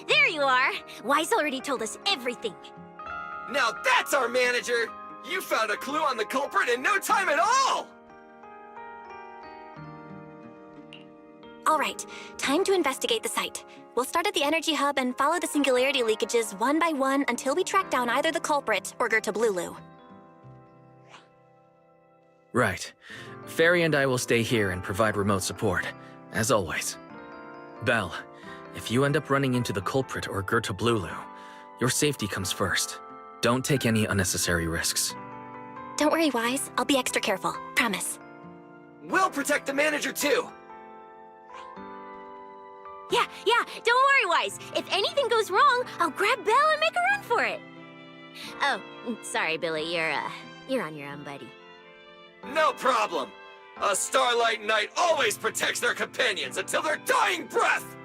there you are. Wise already told us everything. Now that's our manager! You found a clue on the culprit in no time at all! All right, time to investigate the site. We'll start at the energy hub and follow the singularity leakages one by one until we track down either the culprit or Gertablulu. Right. Fairy and I will stay here and provide remote support, as always. Belle, if you end up running into the culprit or Gertablulu, your safety comes first. Don't take any unnecessary risks. Don't worry, Wise. I'll be extra careful. Promise. We'll protect the manager too! Yeah, don't worry, Wise. If anything goes wrong, I'll grab Belle and make a run for it. Oh, sorry, Billy. You're on your own, buddy. No problem! A Starlight Knight always protects their companions until their dying breath!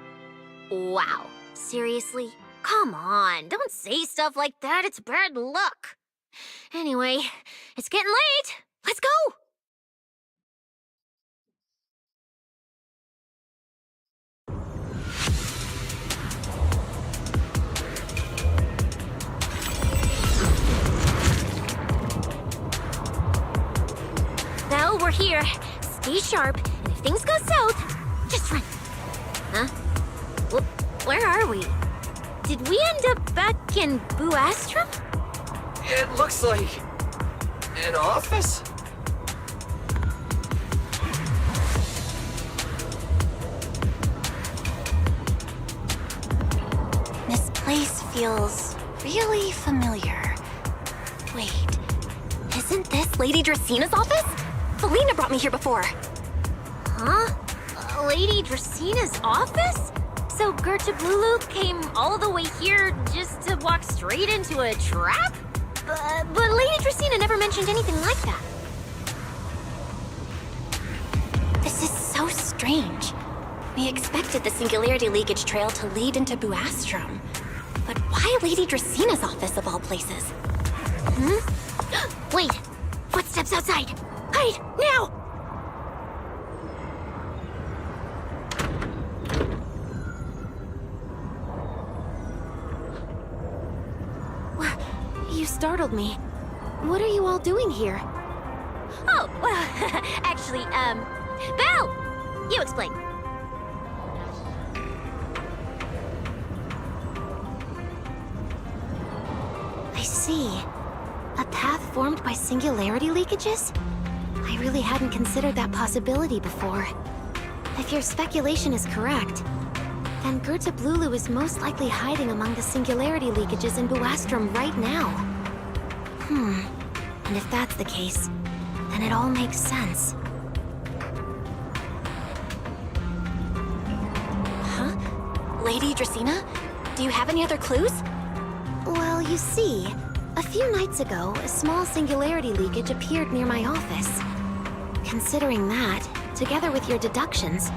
Wow. Seriously? Come on, don't say stuff like that. It's bad luck. Anyway, it's getting late. Let's go! Well, we're here. Stay sharp, and if things go south, just run. Huh? Where are we? Did we end up back in Buastrum? It looks like... an office? This place feels really familiar. Wait, isn't this Lady Dracina's office? Felina brought me here before. Huh? Lady Dracina's office? So Gertablulu came all the way here just to walk straight into a trap? But Lady Dracina never mentioned anything like that. This is so strange. We expected the singularity leakage trail to lead into Buastrum. But why Lady Dracina's office of all places? Wait! Footsteps outside! Hide! Now! You startled me. What are you all doing here? Oh, well, actually, Belle! You explain. I see. A path formed by singularity leakages? I really hadn't considered that possibility before. If your speculation is correct, then Gertablulu is most likely hiding among the singularity leakages in Buastrum right now. And if that's the case, then it all makes sense. Huh? Lady Dracina? Do you have any other clues? Well, you see, a few nights ago, a small singularity leakage appeared near my office. Considering that, together with your deductions,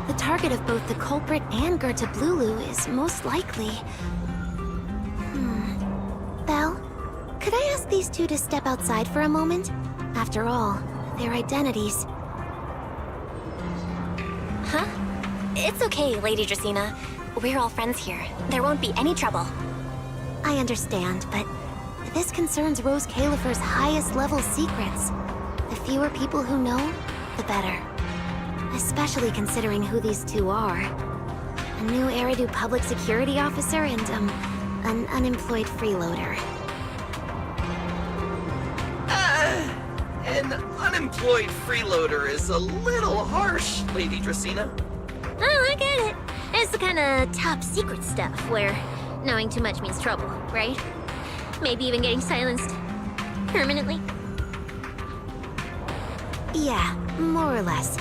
the target of both the culprit and Gertablulu is most likely... Belle, could I ask these two to step outside for a moment? After all, their identities... Huh? It's okay, Lady Dracina. We're all friends here. There won't be any trouble. I understand, but this concerns Rose Califer's highest-level secrets. The fewer people who know, the better. Especially considering who these two are. A new Eridu public security officer and, an unemployed freeloader. An unemployed freeloader is a little harsh, Lady Dracina. Oh, I get it. It's the kind of top secret stuff where knowing too much means trouble, right? Maybe even getting silenced permanently. Yeah, more or less.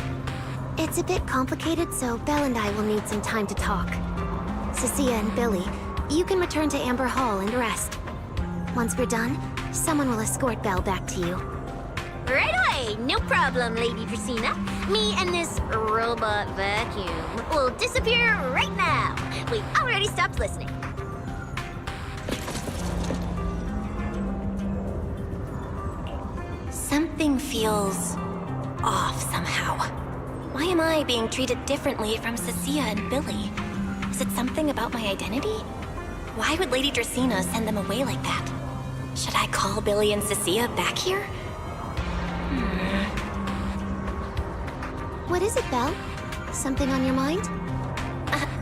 It's a bit complicated, so Belle and I will need some time to talk. Cecilia and Billy, you can return to Amber Hall and rest. Once we're done, someone will escort Belle back to you. Right away, no problem, Lady Dracina. Me and this robot vacuum will disappear right now. We've already stopped listening. Something feels off somehow. Why am I being treated differently from Cecilia and Billy? Was it something about my identity? Why would Lady Dracaena send them away like that? Should I call Billy and Cecilia back here? What is it, Belle? Something on your mind?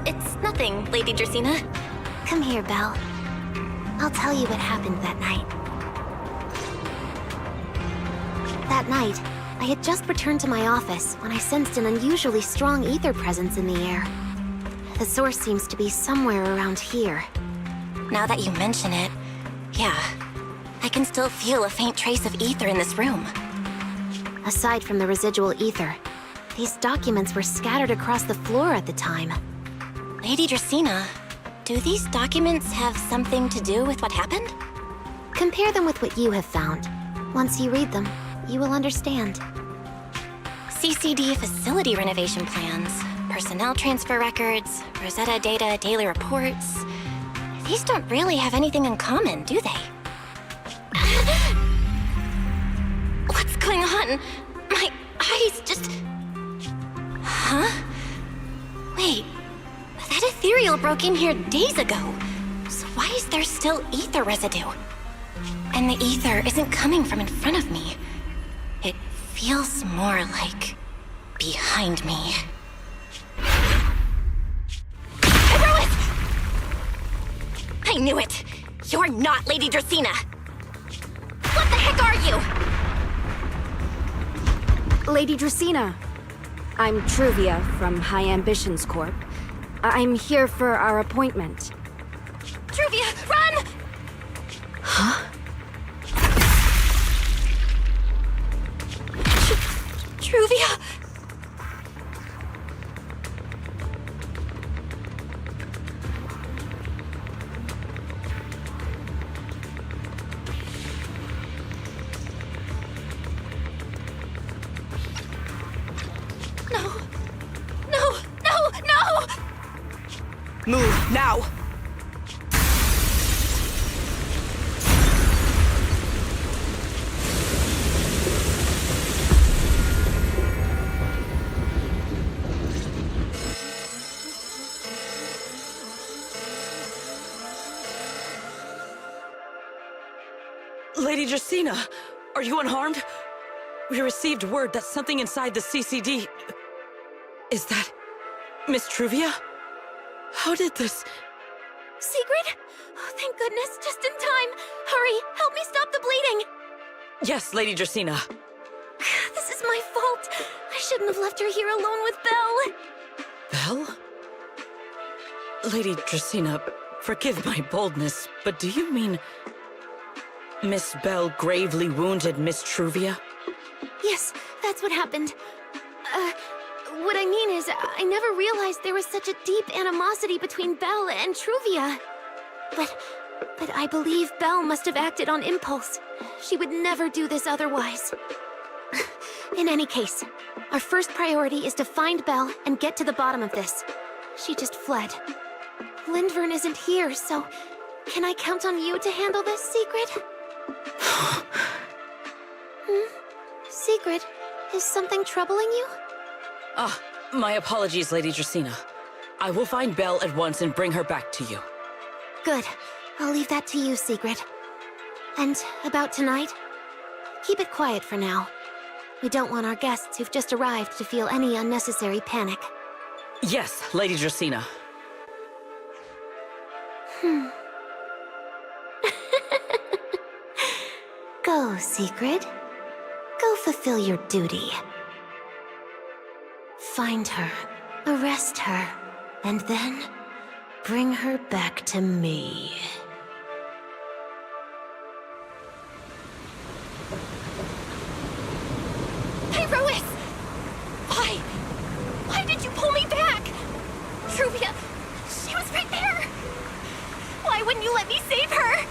It's nothing, Lady Dracaena. Come here, Belle. I'll tell you what happened that night. That night, I had just returned to my office when I sensed an unusually strong ether presence in the air. The source seems to be somewhere around here. Now that you mention it, yeah. I can still feel a faint trace of ether in this room. Aside from the residual ether, these documents were scattered across the floor at the time. Lady Dracaena, do these documents have something to do with what happened? Compare them with what you have found. Once you read them, you will understand. CCD facility renovation plans, personnel transfer records, Rosetta data, daily reports. These don't really have anything in common, do they? What's going on? My eyes just... Huh? Wait, that ethereal broke in here days ago. So why is there still ether residue? And the ether isn't coming from in front of me. It feels more like behind me. Herois! I knew it! You're not Lady Dracaena! What the heck are you? Lady Dracaena, I'm Truvia from High Ambitions Corp. I'm here for our appointment. Truvia, run! Huh? Truvia! No! No! No! No! Move, now! Lady Dracaena, are you unharmed? We received word that something inside the CCD... Is that... Miss Truvia? How did this... Secret? Oh, thank goodness, just in time. Hurry, help me stop the bleeding. Yes, Lady Dracaena. This is my fault. I shouldn't have left her here alone with Belle. Belle? Lady Dracaena, forgive my boldness, but do you mean... Miss Belle gravely wounded Miss Truvia? Yes, that's what happened. What I mean is, I never realized there was such a deep animosity between Belle and Truvia. But I believe Belle must have acted on impulse. She would never do this otherwise. In any case, our first priority is to find Belle and get to the bottom of this. She just fled. Lindvern isn't here, so can I count on you to handle this, Secret? Secret, is something troubling you? Ah, my apologies, Lady Dracaena. I will find Belle at once and bring her back to you. Good. I'll leave that to you, Secret. And about tonight? Keep it quiet for now. We don't want our guests who've just arrived to feel any unnecessary panic. Yes, Lady Dracaena. Go, Secret. Go fulfill your duty. Find her, arrest her, and then bring her back to me. Herois! Why? Why did you pull me back? Truvia, she was right there! Why wouldn't you let me save her?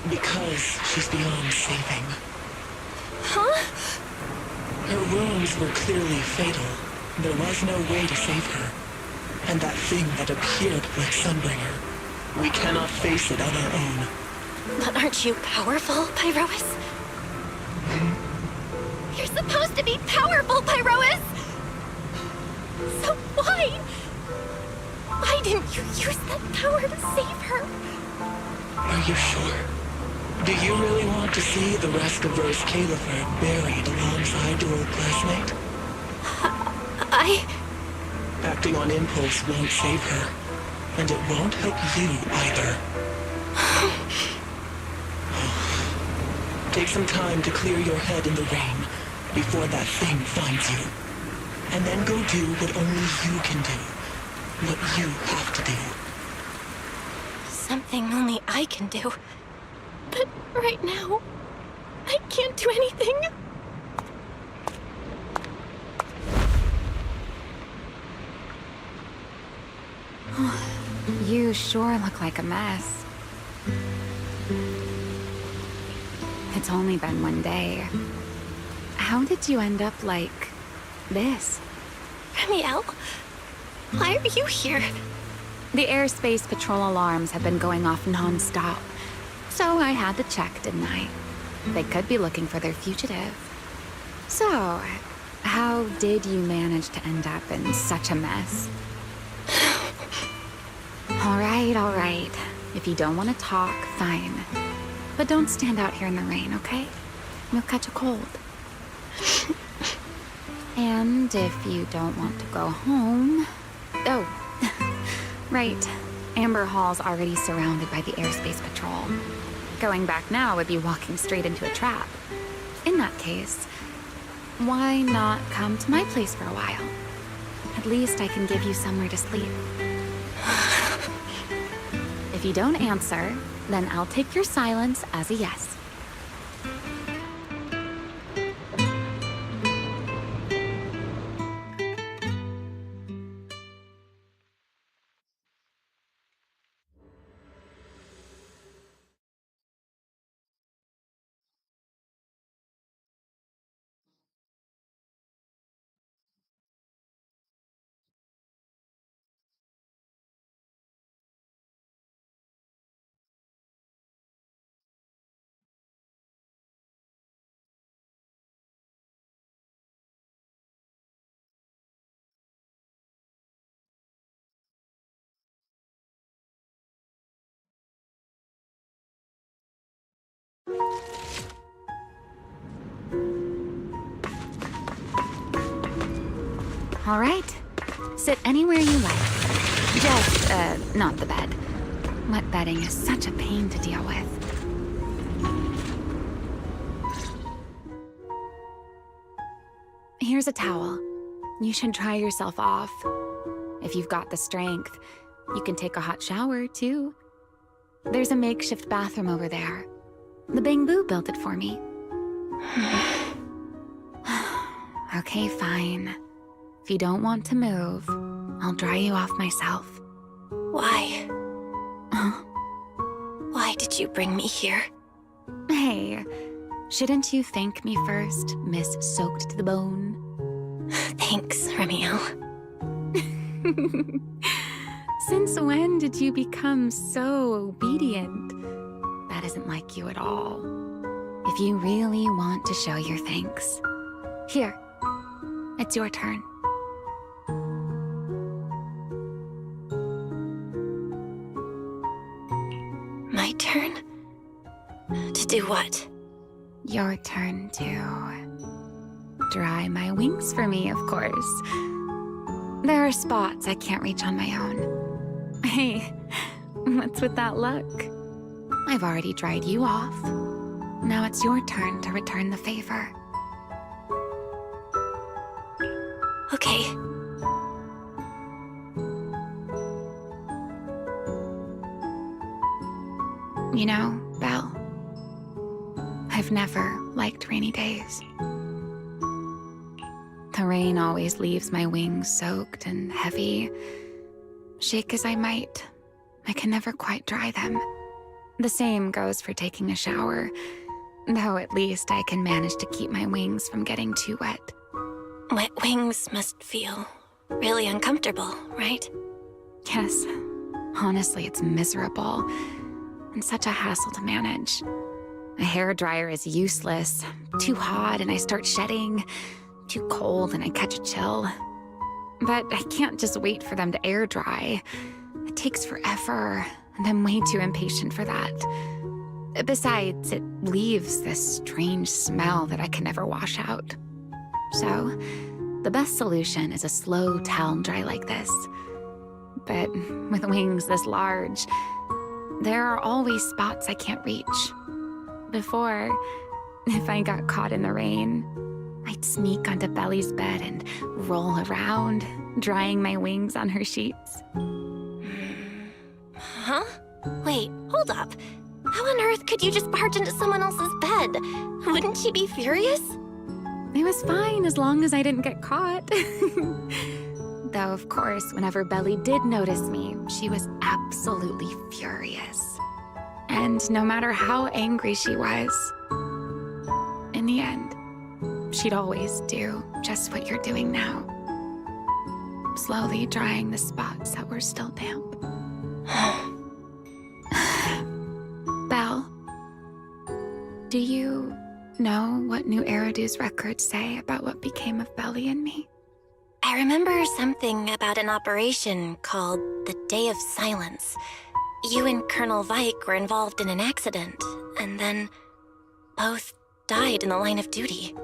Because she's beyond saving. Huh? Her wounds were clearly fatal. There was no way to save her. And that thing that appeared like Sunbringer, we cannot face it on our own. But aren't you powerful, Pyrois? You're supposed to be powerful, Pyrois! So why? Why didn't you use that power to save her? Are you sure? Do you really want to see the rest of Rose Califer buried alongside your old classmate? Acting on impulse won't save her, and it won't help you either. Take some time to clear your head in the rain before that thing finds you. And then go do what only you can do. What you have to do. Something only I can do. But right now, I can't do anything. You sure look like a mess. It's only been one day. How did you end up like this? Ramiel, why are you here? The airspace patrol alarms have been going off non-stop. So I had to check, didn't I? They could be looking for their fugitive. So, how did you manage to end up in such a mess? All right. If you don't want to talk, fine. But don't stand out here in the rain, okay? You'll catch a cold. And if you don't want to go home... Oh, right. Amber Hall's already surrounded by the airspace patrol. Going back now would be walking straight into a trap. In that case, why not come to my place for a while? At least I can give you somewhere to sleep. If you don't answer, then I'll take your silence as a yes. All right. Sit anywhere you like. Just, not the bed. Wet bedding is such a pain to deal with. Here's a towel. You should dry yourself off. If you've got the strength, you can take a hot shower, too. There's a makeshift bathroom over there. The Bamboo built it for me. Okay, fine. If you don't want to move, I'll dry you off myself. Why? Why did you bring me here? Hey, shouldn't you thank me first, Miss Soaked to the Bone? Thanks, Ramiel. Since when did you become so obedient? That isn't like you at all. If you really want to show your thanks, here, it's your turn. My turn? To do what? Your turn to dry my wings for me, of course. There are spots I can't reach on my own. Hey, what's with that look? I've already dried you off. Now it's your turn to return the favor. Okay. You know, Belle, I've never liked rainy days. The rain always leaves my wings soaked and heavy. Shake as I might, I can never quite dry them. The same goes for taking a shower, though at least I can manage to keep my wings from getting too wet. Wet wings must feel really uncomfortable, right? Yes, honestly, it's miserable and such a hassle to manage. A hairdryer is useless. Too hot and I start shedding. Too cold and I catch a chill. But I can't just wait for them to air dry. It takes forever, and I'm way too impatient for that. Besides, it leaves this strange smell that I can never wash out. So, the best solution is a slow towel dry like this. But with wings this large, there are always spots I can't reach. Before, if I got caught in the rain, I'd sneak onto Belly's bed and roll around, drying my wings on her sheets. Huh? Wait, hold up. How on earth could you just barge into someone else's bed? Wouldn't she be furious? It was fine as long as I didn't get caught. Though, of course, whenever Belly did notice me, she was absolutely furious. And no matter how angry she was, in the end, she'd always do just what you're doing now. Slowly drying the spots that were still damp. Belle, do you know what New Eridu's records say about what became of Belly and me? I remember something about an operation called the Day of Silence. You and Colonel Vike were involved in an accident, and then both died in the line of duty.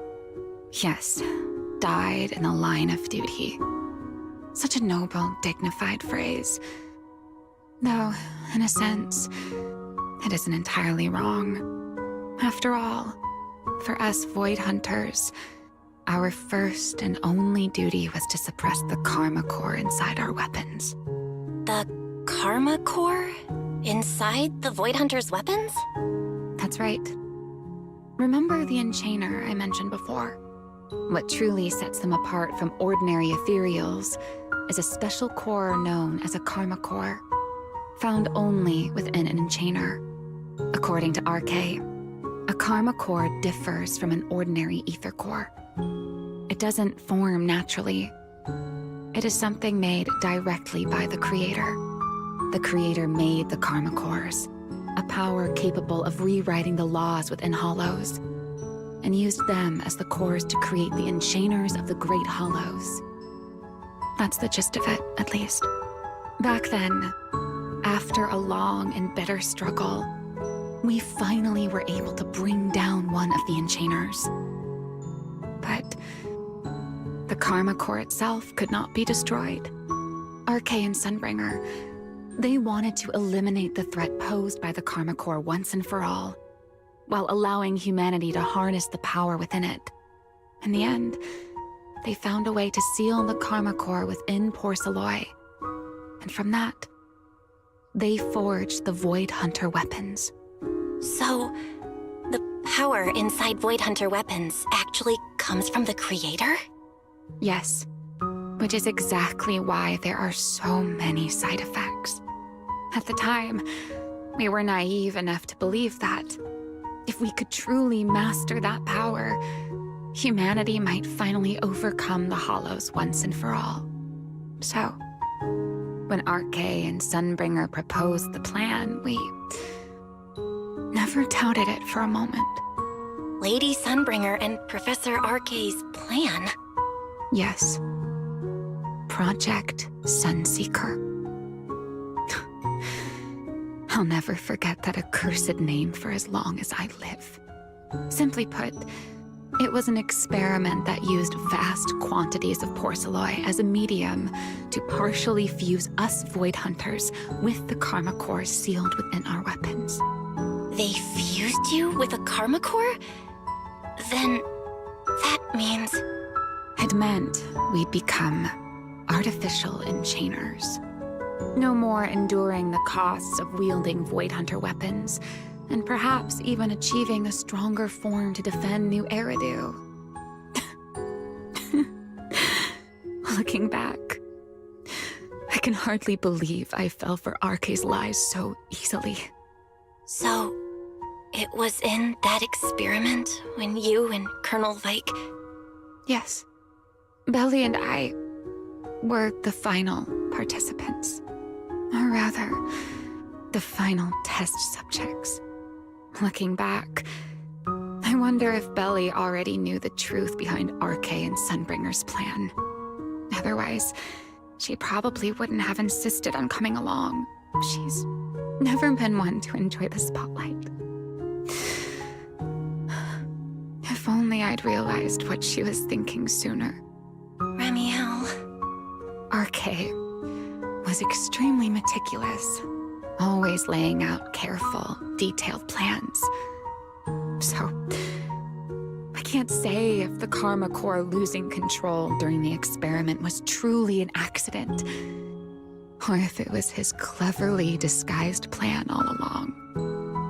Yes, died in the line of duty. Such a noble, dignified phrase. Though, in a sense, it isn't entirely wrong. After all, for us Void Hunters, our first and only duty was to suppress the Karma Core inside our weapons. The Karma Core? Inside the Void Hunter's weapons? That's right. Remember the Enchainer I mentioned before? What truly sets them apart from ordinary ethereals is a special core known as a Karma Core, found only within an Enchainer. According to RK, a Karma Core differs from an ordinary ether core. It doesn't form naturally. It is something made directly by the Creator. The Creator made the Karma Cores, a power capable of rewriting the laws within Hollows, and used them as the cores to create the Enchainers of the Great Hollows. That's the gist of it, at least. Back then, after a long and bitter struggle, we finally were able to bring down one of the Enchainers. But the Karma Core itself could not be destroyed. RK and Sunbringer, they wanted to eliminate the threat posed by the Karma Core once and for all, while allowing humanity to harness the power within it. In the end, they found a way to seal the Karma Core within Porceloy. And from that, they forged the Void Hunter weapons. So, the power inside Void Hunter weapons actually comes from the Creator? Yes, which is exactly why there are so many side effects. At the time, we were naive enough to believe that if we could truly master that power, humanity might finally overcome the Hollows once and for all. So, when RK and Sunbringer proposed the plan, we never doubted it for a moment. Lady Sunbringer and Professor RK's plan? Yes. Project Sunseeker. I'll never forget that accursed name for as long as I live. Simply put, it was an experiment that used vast quantities of Porceloy as a medium to partially fuse us Void Hunters with the Karma Core sealed within our weapons. They fused you with a Karma Core? Then that means... It meant we'd become artificial enchainers. No more enduring the costs of wielding Void Hunter weapons, and perhaps even achieving a stronger form to defend New Eridu. Looking back, I can hardly believe I fell for RK's lies so easily. So, it was in that experiment when you and Colonel Vike... Yes. Belly and I were the final participants. Or rather, the final test subjects. Looking back, I wonder if Belly already knew the truth behind RK and Sunbringer's plan. Otherwise, she probably wouldn't have insisted on coming along. She's never been one to enjoy the spotlight. If only I'd realized what she was thinking sooner. Ramiel. RK was extremely meticulous, always laying out careful, detailed plans. So, I can't say if the Karma Core losing control during the experiment was truly an accident, or if it was his cleverly disguised plan all along.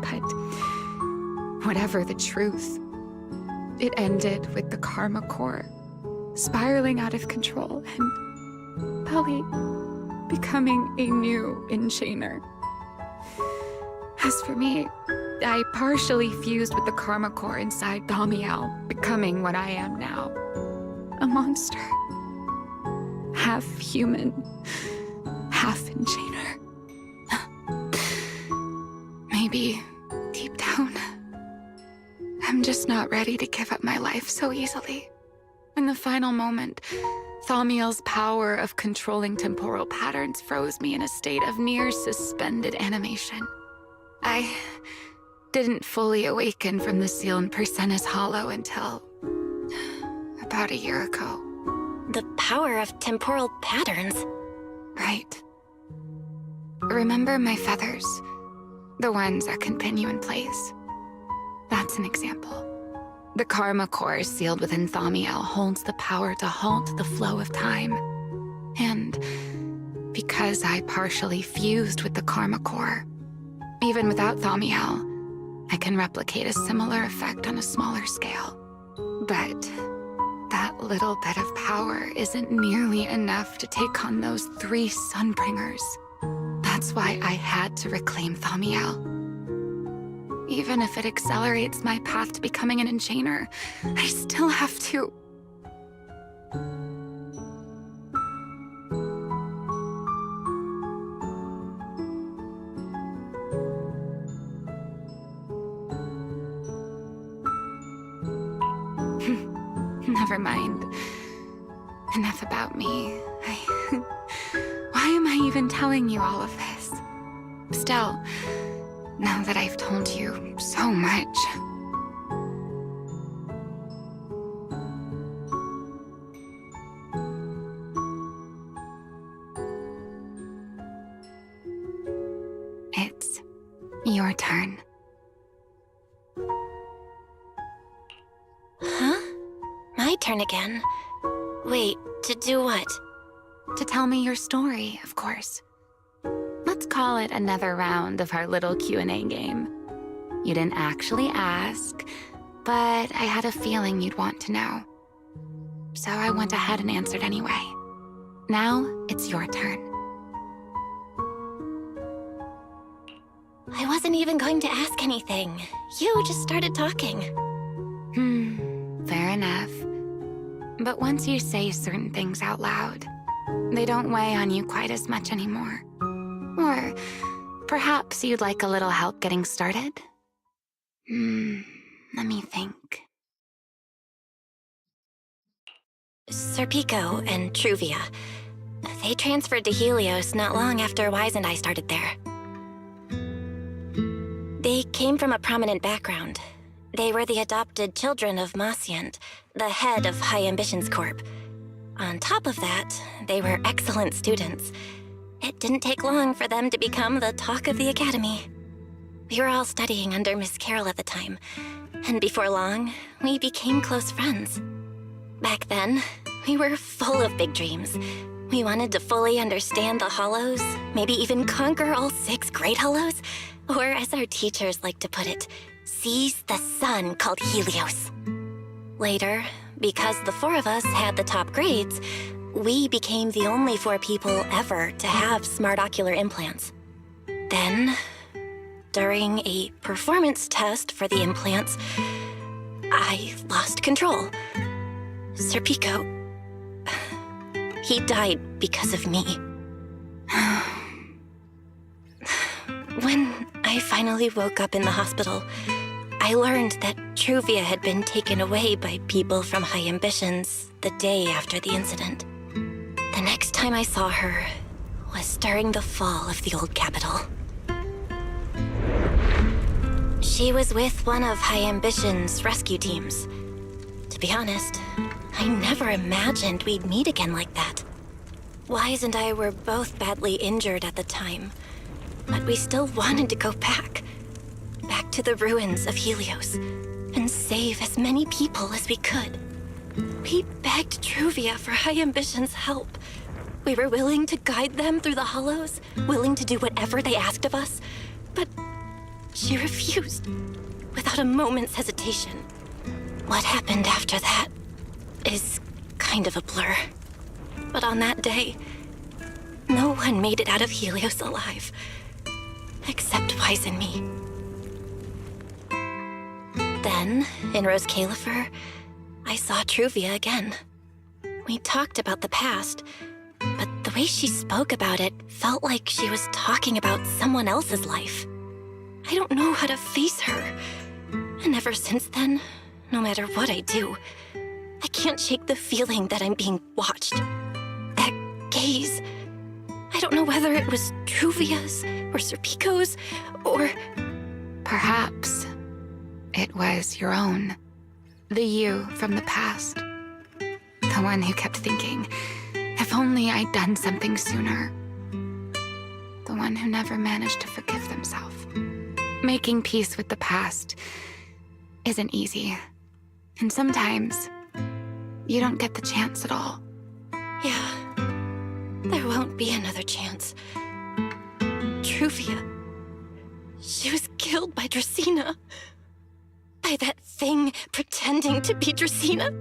But whatever the truth, it ended with the Karma Core spiraling out of control and Belly becoming a new enchainer. As for me, I partially fused with the Karma Core inside Thaumiel, becoming what I am now. A monster. Half human, half enchainer. Maybe, deep down, I'm just not ready to give up my life so easily. In the final moment, Thaumiel's power of controlling temporal patterns froze me in a state of near suspended animation. I didn't fully awaken from the sealed Persenis Hollow until about a year ago. The power of temporal patterns. Right. Remember my feathers? The ones that can pin you in place? That's an example. The Karma Core sealed within Thaumiel holds the power to halt the flow of time. And because I partially fused with the Karma Core, even without Thaumiel, I can replicate a similar effect on a smaller scale. But that little bit of power isn't nearly enough to take on those 3 Sunbringers. That's why I had to reclaim Thaumiel. Even if it accelerates my path to becoming an enchainer, I still have to... Never mind. Enough about me. Why am I even telling you all of this? Still, now that I've told you so much... It's your turn. Huh? My turn again? Wait, to do what? To tell me your story, of course. Let's call it another round of our little Q&A game. You didn't actually ask, but I had a feeling you'd want to know. So I went ahead and answered anyway. Now, it's your turn. I wasn't even going to ask anything. You just started talking. Fair enough. But once you say certain things out loud, they don't weigh on you quite as much anymore. Or perhaps you'd like a little help getting started? Let me think. Serpico and Truvia. They transferred to Helios not long after Wise and I started there. They came from a prominent background. They were the adopted children of Maciant, the head of High Ambitions Corp. On top of that, they were excellent students. It didn't take long for them to become the talk of the academy. We were all studying under Miss Carroll at the time, and before long, we became close friends. Back then, we were full of big dreams. We wanted to fully understand the Hollows, maybe even conquer all 6 Great Hollows, or as our teachers like to put it, seize the sun called Helios. Later, because the 4 of us had the top grades, we became the only 4 people ever to have smart ocular implants. Then, during a performance test for the implants, I lost control. Serpico, he died because of me. When I finally woke up in the hospital, I learned that Truvia had been taken away by people from High Ambitions the day after the incident. The next time I saw her was during the fall of the old capital. She was with one of High Ambition's rescue teams. To be honest, I never imagined we'd meet again like that. Wise and I were both badly injured at the time, but we still wanted to go back to the ruins of Helios, and save as many people as we could. We begged Truvia for High Ambition's help. We were willing to guide them through the hollows, willing to do whatever they asked of us, but she refused, without a moment's hesitation. What happened after that is kind of a blur. But on that day, no one made it out of Helios alive, except Wise and me. Then, in Rose Califer, I saw Truvia again. We talked about the past, but the way she spoke about it felt like she was talking about someone else's life. I don't know how to face her. And ever since then, no matter what I do, I can't shake the feeling that I'm being watched. That gaze. I don't know whether it was Truvia's, or Serpico's, or... Perhaps it was your own. The you from the past. The one who kept thinking, if only I'd done something sooner. The one who never managed to forgive themselves. Making peace with the past isn't easy. And sometimes, you don't get the chance at all. Yeah, there won't be another chance. Truvia, she was killed by Dracena. By that thing pretending to be Dracena.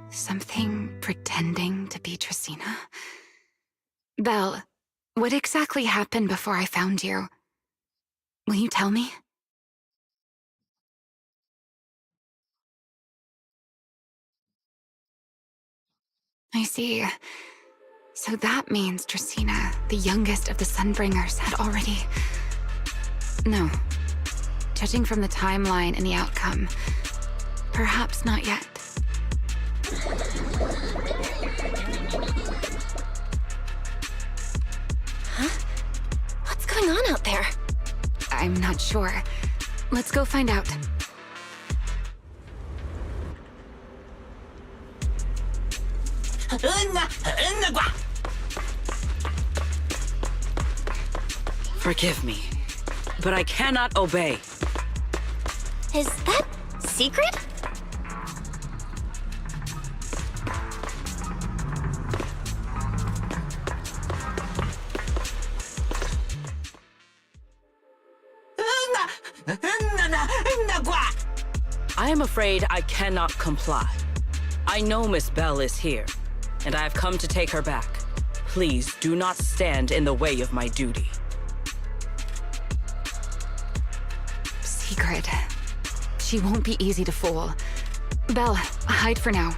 Something pretending to be Dracena? Belle, what exactly happened before I found you? Will you tell me? I see. So that means Dracena, the youngest of the Sunbringers, had already... No. Judging from the timeline and the outcome, perhaps not yet. Huh? What's going on out there? I'm not sure. Let's go find out. Forgive me, but I cannot obey. Is that secret? I am afraid I cannot comply. I know Miss Belle is here, and I have come to take her back. Please do not stand in the way of my duty. Secret. She won't be easy to fool. Belle, hide for now.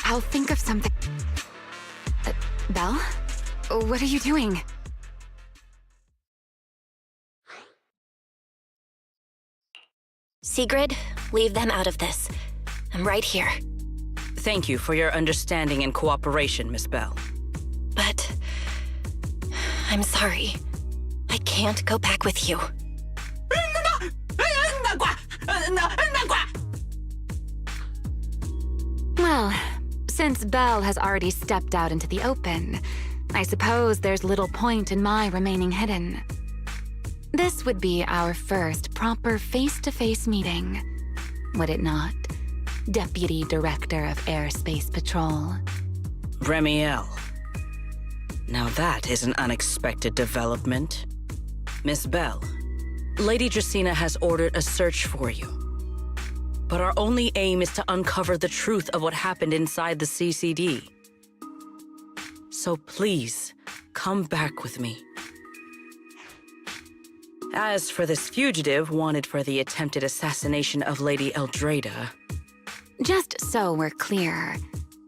I'll think of something. Belle? What are you doing? Sigrid, leave them out of this. I'm right here. Thank you for your understanding and cooperation, Miss Belle. But... I'm sorry. I can't go back with you. Well, since Belle has already stepped out into the open, I suppose there's little point in my remaining hidden. This would be our first proper face-to-face meeting, would it not, Deputy Director of Airspace Patrol? Remiel. Now that is an unexpected development. Miss Belle, Lady Dracena has ordered a search for you. But our only aim is to uncover the truth of what happened inside the CCD. So please, come back with me. As for this fugitive wanted for the attempted assassination of Lady Eldrada... Just so we're clear,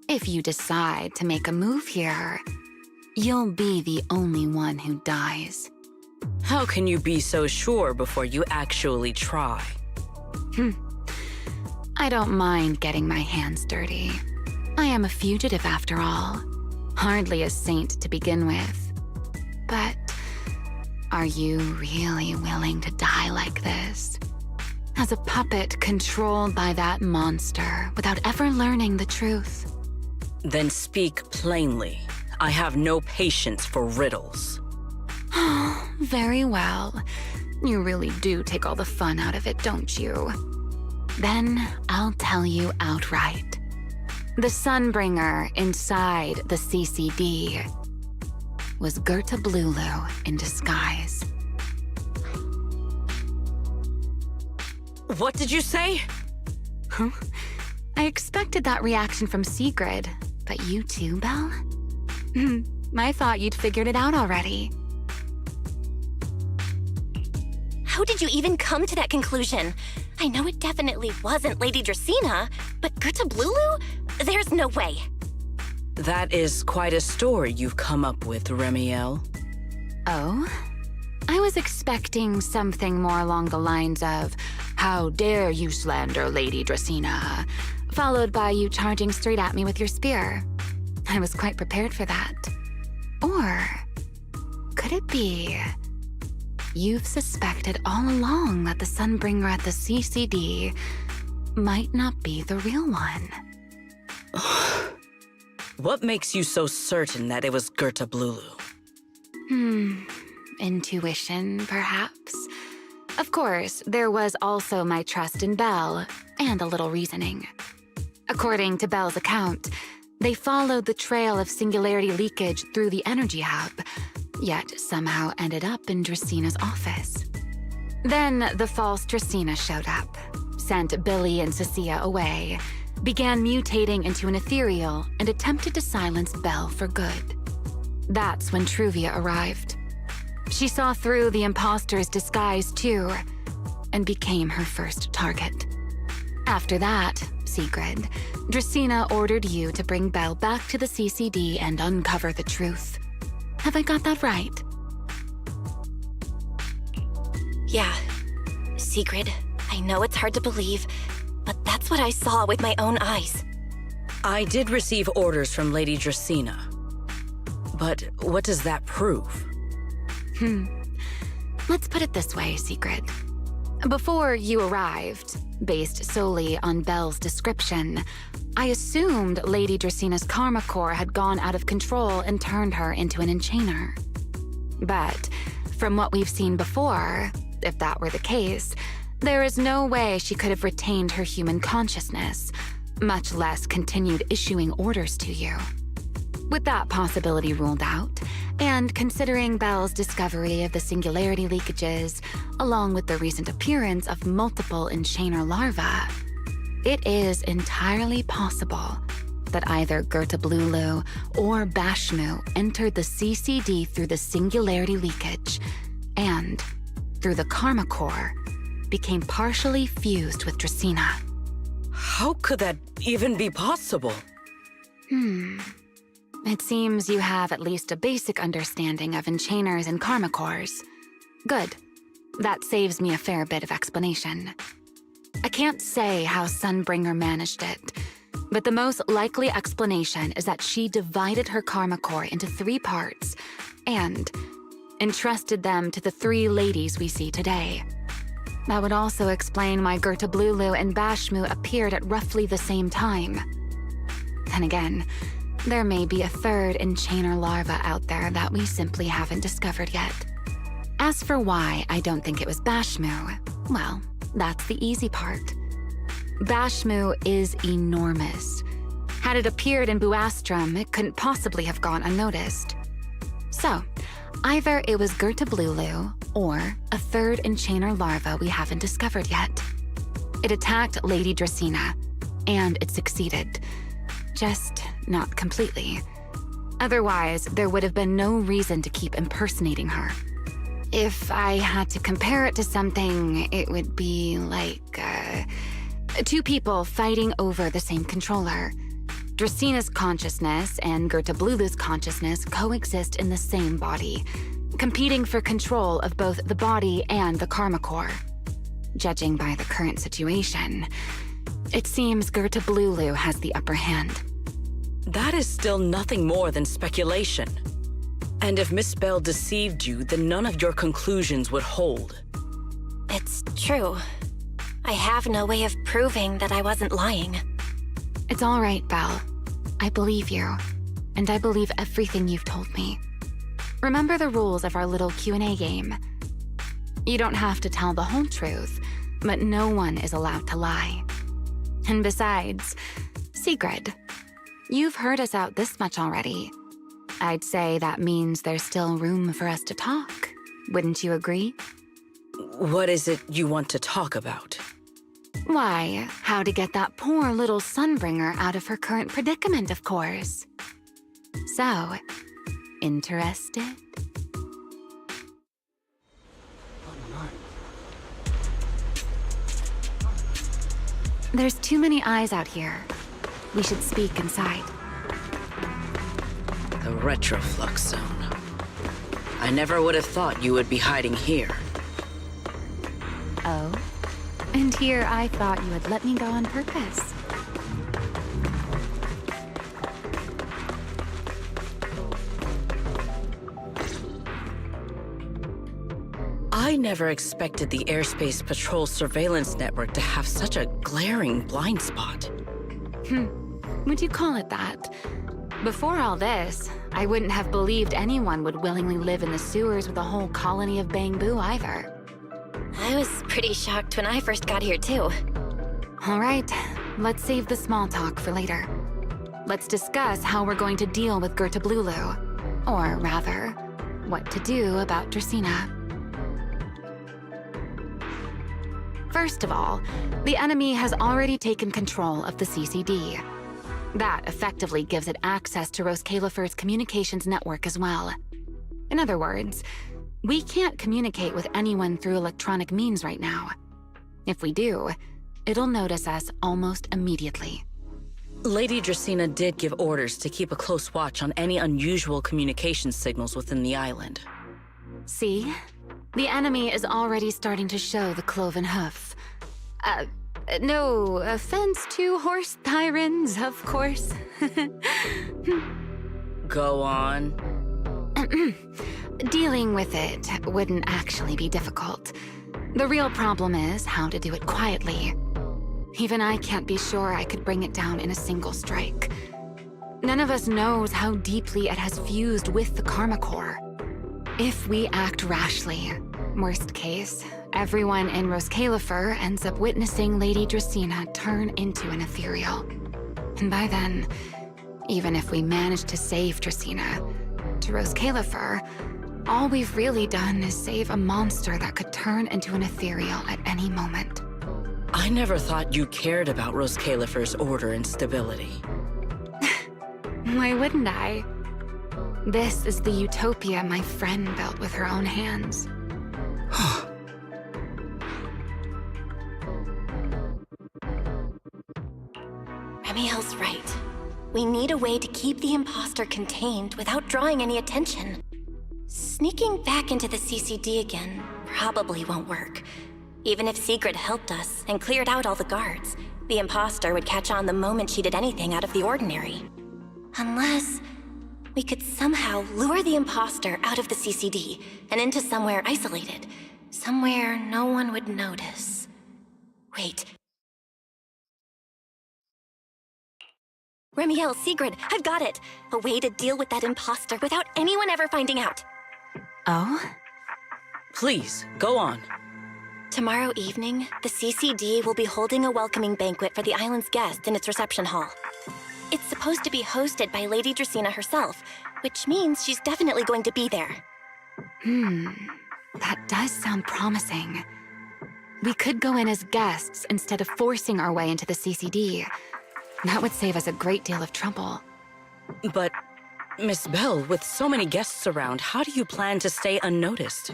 if you decide to make a move here, you'll be the only one who dies. How can you be so sure before you actually try? I don't mind getting my hands dirty. I am a fugitive after all. Hardly a saint to begin with. But are you really willing to die like this? As a puppet controlled by that monster without ever learning the truth? Then speak plainly. I have no patience for riddles. Very well. You really do take all the fun out of it, don't you? Then I'll tell you outright. The Sunbringer inside the CCD was Gerta Blulu in disguise. What did you say? Huh? I expected that reaction from Sigrid, but you too, Belle? I thought you'd figured it out already. How did you even come to that conclusion? I know it definitely wasn't Lady Dracaena, but Gerta Blulu? There's no way. That is quite a story you've come up with, Remiel. Oh? I was expecting something more along the lines of, "How dare you slander Lady Dracaena?" followed by you charging straight at me with your spear. I was quite prepared for that. Or could it be you've suspected all along that the Sunbringer at the CCD might not be the real one? What makes you so certain that it was Gerta Blulu? Intuition, perhaps? Of course, there was also my trust in Belle, and a little reasoning. According to Belle's account, they followed the trail of singularity leakage through the energy hub, yet somehow ended up in Draceena's office. Then the false Dracaena showed up, sent Billy and Cecilia away, began mutating into an ethereal, and attempted to silence Belle for good. That's when Truvia arrived. She saw through the imposter's disguise too, and became her first target. After that, Sigrid, Dracaena ordered you to bring Belle back to the CCD and uncover the truth. Have I got that right? Yeah. Sigrid, I know it's hard to believe, but that's what I saw with my own eyes. I did receive orders from Lady Dracaena. But what does that prove? Let's put it this way, Sigrid. Before you arrived, based solely on Belle's description, I assumed Lady Draceena's karma core had gone out of control and turned her into an enchainer. But from what we've seen before, if that were the case, there is no way she could have retained her human consciousness, much less continued issuing orders to you. With that possibility ruled out, and considering Belle's discovery of the singularity leakages, along with the recent appearance of multiple enchainer larvae, it is entirely possible that either Gerta Blulu or Bashmu entered the CCD through the singularity leakage, and, through the karma core, became partially fused with Dracaena. How could that even be possible? It seems you have at least a basic understanding of enchainers and karma cores. Good. That saves me a fair bit of explanation. I can't say how Sunbringer managed it, but the most likely explanation is that she divided her karma core into 3 parts and entrusted them to the 3 ladies we see today. That would also explain why Gerta Blulu and Bashmu appeared at roughly the same time. Then again, there may be a 3rd enchainer larva out there that we simply haven't discovered yet. As for why I don't think it was Bashmu, well, that's the easy part. Bashmu is enormous. Had it appeared in Buastrum, it couldn't possibly have gone unnoticed. So, either it was Gerta Blulu or a 3rd enchainer larva we haven't discovered yet. It attacked Lady Dracaena, and it succeeded. Just not completely. Otherwise, there would have been no reason to keep impersonating her. If I had to compare it to something, it would be like, 2 people fighting over the same controller. Draceena's consciousness and Gerta Blulu's consciousness coexist in the same body, competing for control of both the body and the karma core. Judging by the current situation, it seems Gerta Blulu has the upper hand. that is still nothing more than speculation. And if Miss Bell deceived you, then none of your conclusions would hold. It's true. I have no way of proving that I wasn't lying. It's all right, Belle. I believe you, and I believe everything you've told me. Remember the rules of our little Q&A game. You don't have to tell the whole truth, but no one is allowed to lie. And besides, Sigrid, you've heard us out this much already. I'd say that means there's still room for us to talk. Wouldn't you agree? What is it you want to talk about? Why, how to get that poor little Sunbringer out of her current predicament, of course. So, interested? There's too many eyes out here. We should speak inside. The Retroflux Zone. I never would have thought you would be hiding here. Oh? And here I thought you would let me go on purpose. I never expected the Airspace Patrol surveillance network to have such a glaring blind spot. Would you call it that? Before all this, I wouldn't have believed anyone would willingly live in the sewers with a whole colony of Bangbu either. I was pretty shocked when I first got here, too. All right, let's save the small talk for later. Let's discuss how we're going to deal with Goethe Blulu. Or rather, what to do about Dracaena. First of all, the enemy has already taken control of the CCD. That effectively gives it access to Rose Califer's communications network as well. In other words, we can't communicate with anyone through electronic means right now. If we do, it'll notice us almost immediately. Lady Dracaena did give orders to keep a close watch on any unusual communication signals within the island. See? The enemy is already starting to show the cloven hoof. No offense to horse tyrants, of course. Go on. Dealing with it wouldn't actually be difficult. The real problem is how to do it quietly. Even I can't be sure I could bring it down in a single strike. None of us knows how deeply it has fused with the Karma Core. If we act rashly, worst case, everyone in Rose Califer ends up witnessing Lady Dracaena turn into an ethereal. And by then, even if we manage to save Dracaena, to Rose Califer, all we've really done is save a monster that could turn into an ethereal at any moment. I never thought you cared about Rose Califer's order and stability. Why wouldn't I? This is the utopia my friend built with her own hands. Remiel's right. We need a way to keep the imposter contained without drawing any attention. Sneaking back into the CCD again probably won't work. Even if Sigrid helped us and cleared out all the guards, the imposter would catch on the moment she did anything out of the ordinary. Unless we could somehow lure the imposter out of the CCD and into somewhere isolated. Somewhere no one would notice. Wait. Remiel, Sigrid, I've got it! A way to deal with that imposter without anyone ever finding out. Oh? Please, go on. Tomorrow evening, the CCD will be holding a welcoming banquet for the island's guests in its reception hall. It's supposed to be hosted by Lady Dracaena herself, which means she's definitely going to be there. That does sound promising. We could go in as guests instead of forcing our way into the CCD. That would save us a great deal of trouble. But, Miss Bell, with so many guests around, how do you plan to stay unnoticed?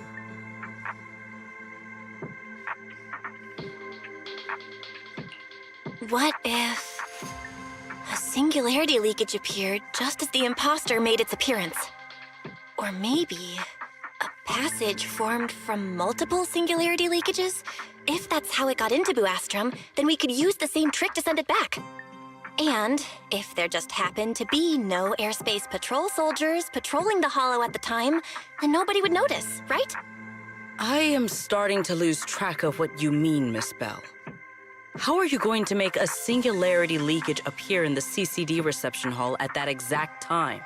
What if a singularity leakage appeared just as the imposter made its appearance? Or maybe a passage formed from multiple singularity leakages? If that's how it got into Buastrom, then we could use the same trick to send it back. And if there just happened to be no airspace patrol soldiers patrolling the hollow at the time, then nobody would notice, right? I am starting to lose track of what you mean, Miss Bell. How are you going to make a singularity leakage appear in the CCD reception hall at that exact time?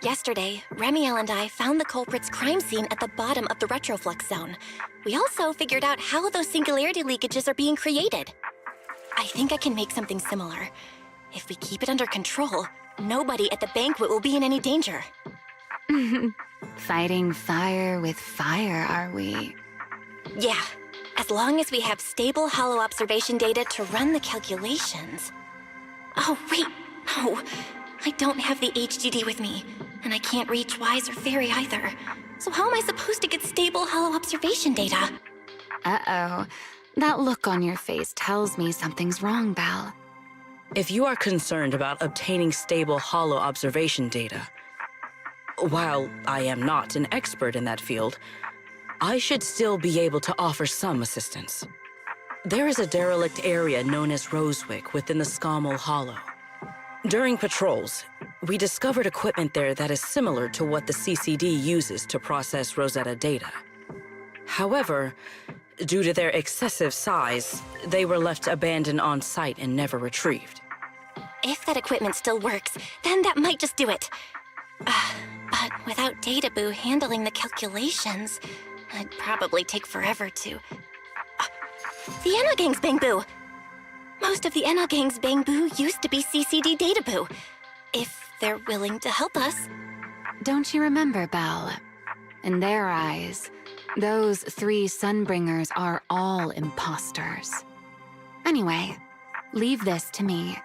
Yesterday, Remiel and I found the culprit's crime scene at the bottom of the retroflux zone. We also figured out how those singularity leakages are being created. I think I can make something similar. If we keep it under control, nobody at the banquet will be in any danger. Fighting fire with fire, are we? Yeah, as long as we have stable hollow observation data to run the calculations. Oh, wait, no. I don't have the HDD with me, and I can't reach Wise or Fairy either. So how am I supposed to get stable hollow observation data? Uh-oh. That look on your face tells me something's wrong, Belle. If you are concerned about obtaining stable hollow observation data, while I am not an expert in that field, I should still be able to offer some assistance. There is a derelict area known as Rosewick within the Scommel Hollow. During patrols, we discovered equipment there that is similar to what the CCD uses to process Rosetta data. However, due to their excessive size, they were left abandoned on site and never retrieved. If that equipment still works, then that might just do it. But without Databoo handling the calculations, it'd probably take forever to... the Enogang's Bangboo! Most of the Enogang's Bangboo used to be CCD Databoo. If they're willing to help us. Don't you remember, Belle? In their eyes, those 3 Sunbringers are all imposters. Anyway, leave this to me.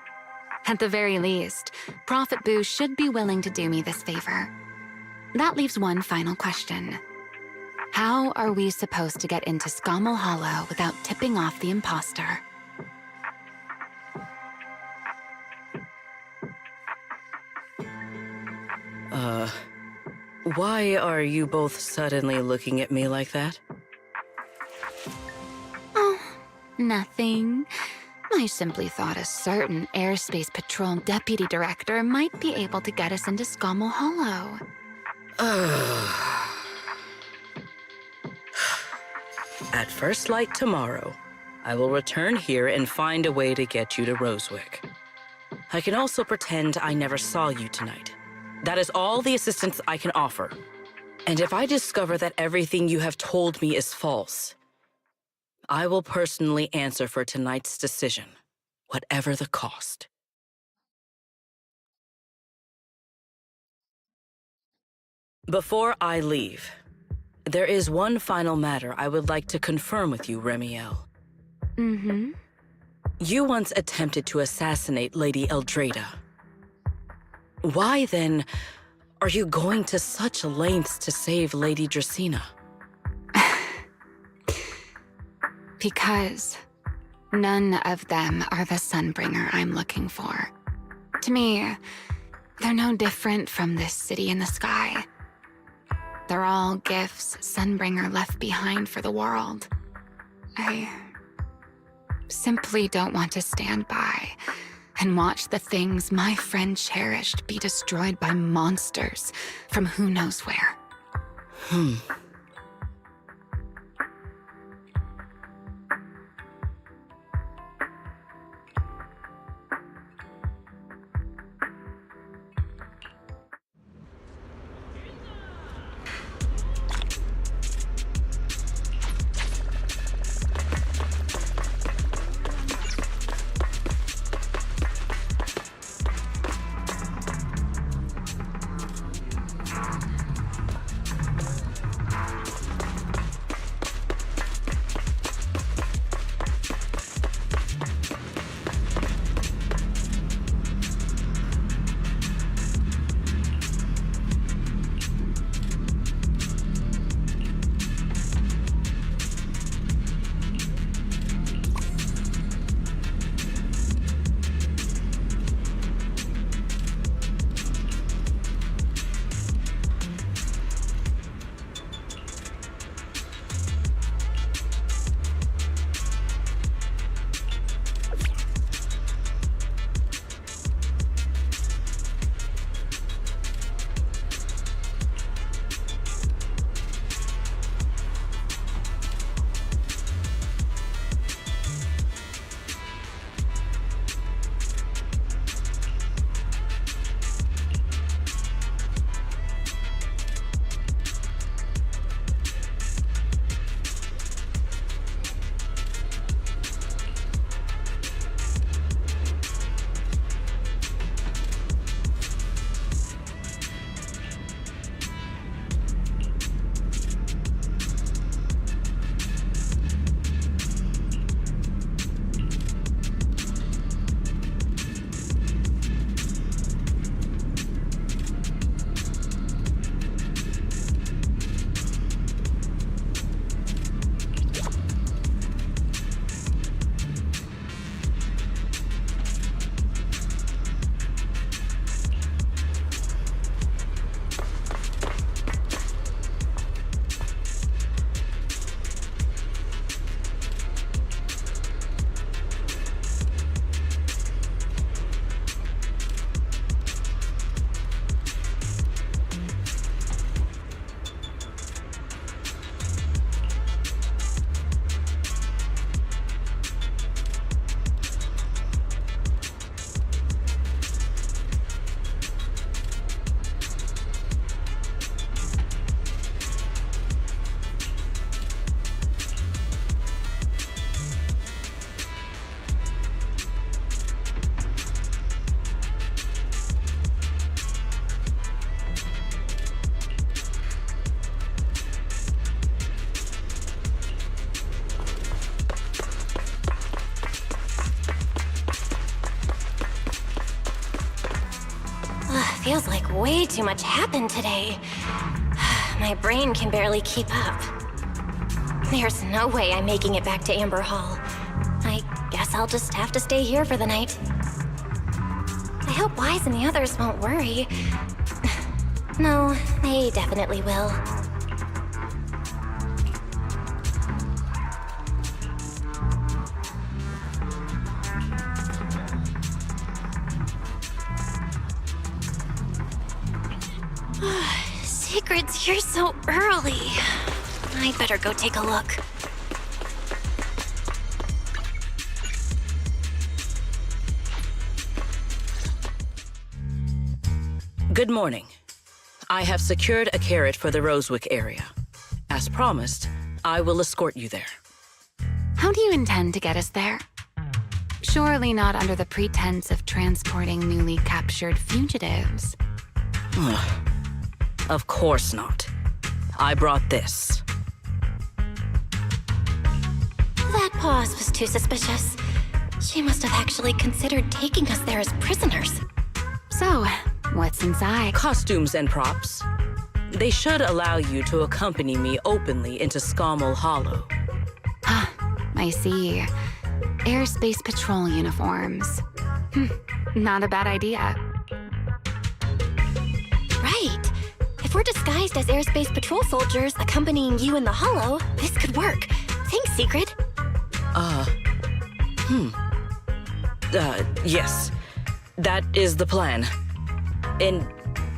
At the very least, Prophet Boo should be willing to do me this favor. That leaves one final question. How are we supposed to get into Scommel Hollow without tipping off the imposter? Why are you both suddenly looking at me like that? Oh, nothing. I simply thought a certain airspace patrol deputy director might be able to get us into Scommel Hollow. At first light tomorrow, I will return here and find a way to get you to Rosewick. I can also pretend I never saw you tonight. That is all the assistance I can offer. And if I discover that everything you have told me is false, I will personally answer for tonight's decision, whatever the cost. Before I leave, there is one final matter I would like to confirm with you, Remiel. Mm-hmm. You once attempted to assassinate Lady Eldrada. Why, then, are you going to such lengths to save Lady Dracaena? Because none of them are the Sunbringer I'm looking for. To me, they're no different from this city in the sky. They're all gifts Sunbringer left behind for the world. I simply don't want to stand by and watch the things my friend cherished be destroyed by monsters from who knows where. way too much happened today. My brain can barely keep up. There's no way I'm making it back to Amber Hall. I guess I'll just have to stay here for the night. I hope Wise and the others won't worry. No, they definitely will. Secret's here so early. I'd better go take a look. Good morning. I have secured a carrot for the Rosewick area. As promised, I will escort you there. How do you intend to get us there? Surely not under the pretense of transporting newly captured fugitives. Of course not. I brought this. That pause was too suspicious. She must have actually considered taking us there as prisoners. So, what's inside? Costumes and props. They should allow you to accompany me openly into Scommel Hollow. I see. Airspace patrol uniforms. Not a bad idea. Right. If we're disguised as airspace patrol soldiers accompanying you in the Hollow, this could work. Thanks, Secret. Yes. That is the plan. In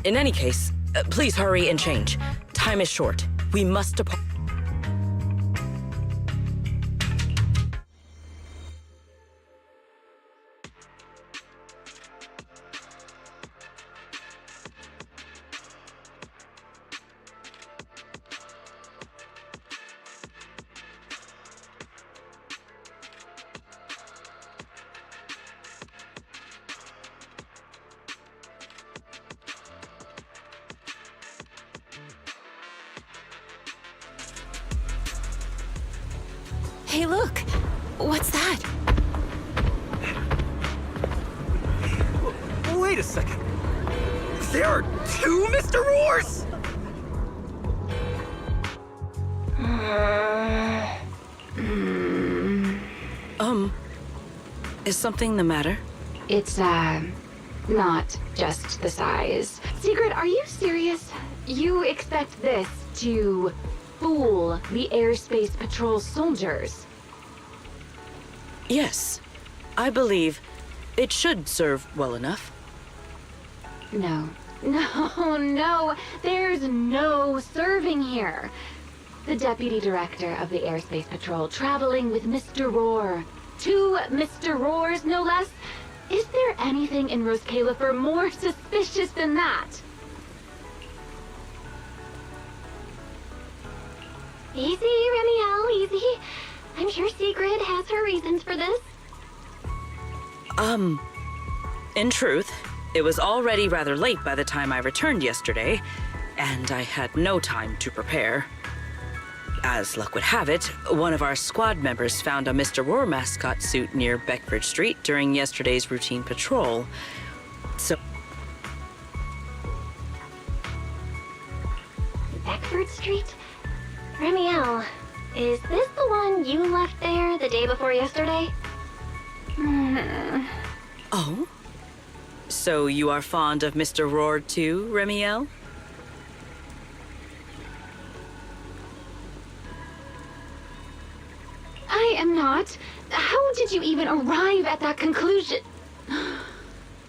any case, please hurry and change. Time is short. We must depart. Hey, look! What's that? Wait a second. There are two Mr. Roars? Is something the matter? It's, not just the size. Secret, are you serious? You expect this to fool the airspace patrol soldiers? Yes. I believe it should serve well enough. No. No, there's no serving here. The deputy director of the airspace patrol traveling with Mr. Roar. 2 Mr. Roars, no less. Is there anything in Rose Califer more suspicious than that? Easy, Remiel, easy. I'm sure Sigrid has her reasons for this. In truth, it was already rather late by the time I returned yesterday, and I had no time to prepare. As luck would have it, one of our squad members found a Mr. Roar mascot suit near Beckford Street during yesterday's routine patrol. So... Beckford Street? Remiel, is this the one you left there the day before yesterday? Oh? So you are fond of Mr. Roar too, Remiel? I am not. How did you even arrive at that conclusion?